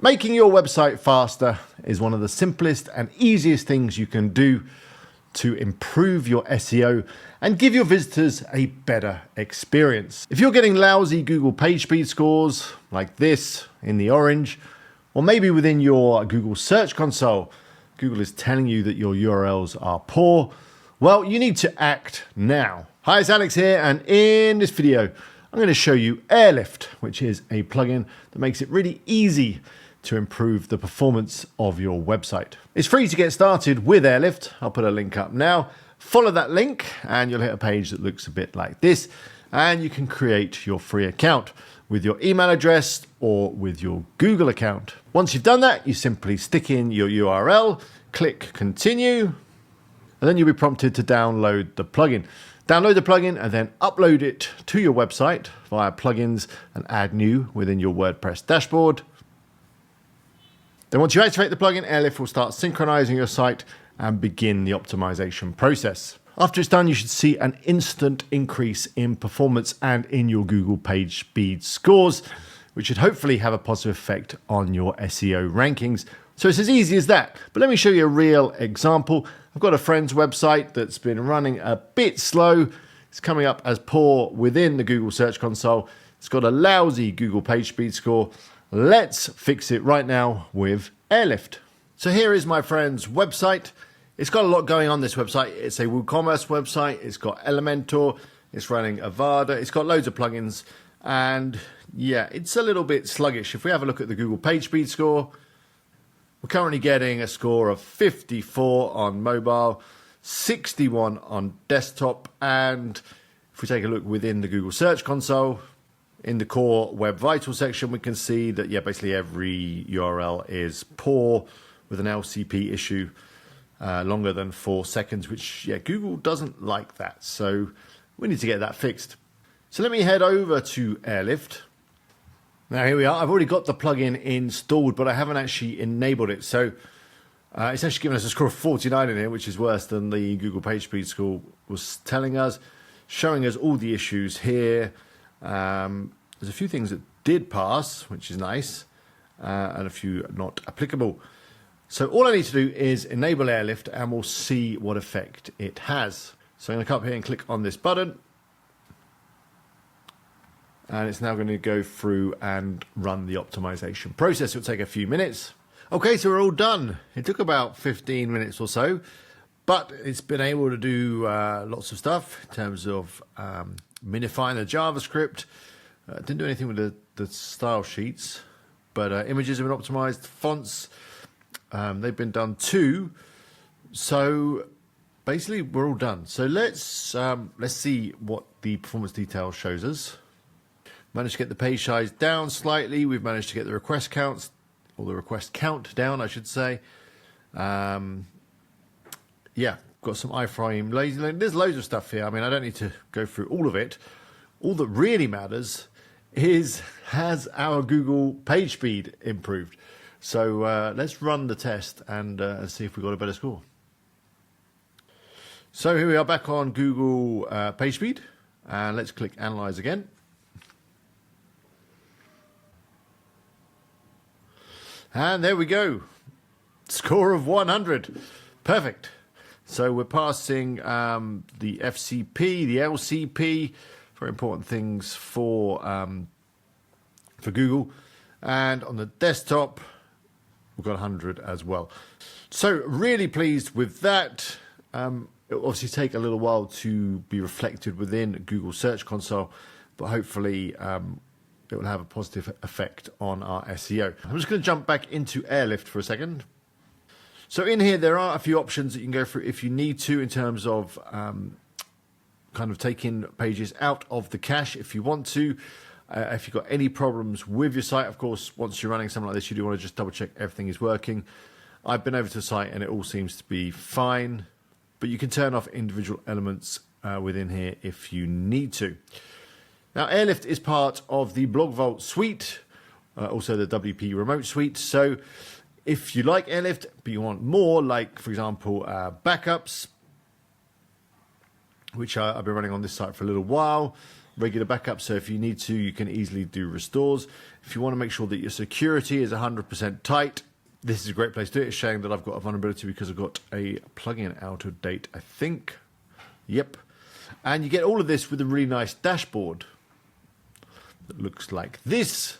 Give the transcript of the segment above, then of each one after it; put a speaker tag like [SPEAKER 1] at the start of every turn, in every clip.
[SPEAKER 1] Making your website faster is one of the simplest and easiest things you can do to improve your SEO and give your visitors a better experience. If you're getting lousy Google PageSpeed scores like this in the orange, or maybe within your Google Search Console, Google is telling you that your URLs are poor, well, you need to act now. Hi, it's Alex here, and in this video, I'm going to show you Airlift, which is a plugin that makes it really easy to improve the performance of your website. It's free to get started with Airlift. I'll put a link up now. Follow that link and you'll hit a page that looks a bit like this, and you can create your free account with your email address or with your Google account. Once you've done that, you simply stick in your URL, click continue, and then you'll be prompted to download the plugin. Download the plugin and then upload it to your website via plugins and add new within your WordPress dashboard. Then once you activate the plugin, Airlift will start synchronizing your site and begin the optimization process. After it's done, you should see an instant increase in performance and in your Google PageSpeed scores, which should hopefully have a positive effect on your SEO rankings. So it's as easy as that. But let me show you a real example. I've got a friend's website that's been running a bit slow. It's coming up as poor within the Google Search Console. It's got a lousy Google PageSpeed score. Let's fix it right now with Airlift. So here is my friend's website. It's got a lot going on this website. It's a WooCommerce website. It's got Elementor. It's running Avada. It's got loads of plugins. And yeah, it's a little bit sluggish. If we have a look at the Google PageSpeed score, we're currently getting a score of 54 on mobile, 61 on desktop. And if we take a look within the Google Search Console, in the core Web Vitals section, we can see that, yeah, basically every URL is poor with an LCP issue longer than 4 seconds, which, yeah, Google doesn't like that. So we need to get that fixed. So let me head over to Airlift. Now here we are. I've already got the plugin installed, but I haven't actually enabled it. So it's actually given us a score of 49 in here, which is worse than the Google PageSpeed score was telling us, showing us all the issues here. There's a few things that did pass, which is nice, and a few not applicable. So all I need to do is enable Airlift and we'll see what effect it has. So I'm going to come up here and click on this button. And it's now going to go through and run the optimization process. It'll take a few minutes. Okay, so we're all done. It took about 15 minutes or so, but it's been able to do lots of stuff in terms of minifying the JavaScript. Didn't do anything with the style sheets, but images have been optimized. Fonts, they've been done too. So basically, we're all done. So let's see what the performance detail shows us. Managed to get the page size down slightly. We've managed to get the request counts, or the request count down, I should say. Yeah, got some iframe lazy. There's loads of stuff here. I mean, I don't need to go through all of it. All that really matters is, has our Google PageSpeed improved? So let's run the test and see if we got a better score. So here we are back on Google PageSpeed, and let's click Analyze again. And there we go. Score of 100. Perfect. So we're passing the FCP, the LCP, very important things for Google. And on the desktop, we've got 100 as well. So really pleased with that. It'll obviously take a little while to be reflected within Google Search Console, but hopefully it will have a positive effect on our SEO. I'm just going to jump back into Airlift for a second. So in here, there are a few options that you can go through if you need to, in terms of kind of taking pages out of the cache if you want to. If you've got any problems with your site, of course, once you're running something like this, you do want to just double check everything is working. I've been over to the site and it all seems to be fine, but you can turn off individual elements within here if you need to. Now, Airlift is part of the Blog Vault suite, also the WP Remote suite. So if you like Airlift, but you want more, like, for example, backups, which I've been running on this site for a little while, regular backup, so if you need to, you can easily do restores. If you want to make sure that your security is 100% tight, this is a great place to do it. It's showing that I've got a vulnerability because I've got a plugin out of date, I think. Yep. And you get all of this with a really nice dashboard that looks like this.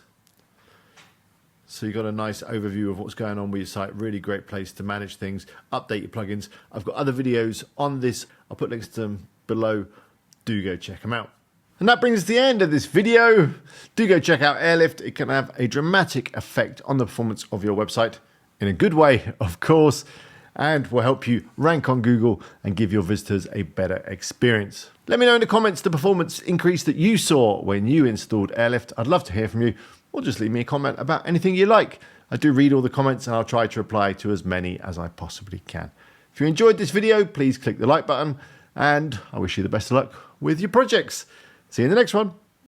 [SPEAKER 1] So you've got a nice overview of what's going on with your site. Really great place to manage things, update your plugins. I've got other videos on this. I'll put links to them below. Do go check them out. And that brings us to the end of this video. Do go check out Airlift. It can have a dramatic effect on the performance of your website, in a good way, of course, and will help you rank on Google and give your visitors a better experience. Let me know in the comments the performance increase that you saw when you installed Airlift. I'd love to hear from you, or just leave me a comment about anything you like. I do read all the comments and I'll try to reply to as many as I possibly can. If you enjoyed this video, please click the like button, and I wish you the best of luck with your projects. See you in the next one.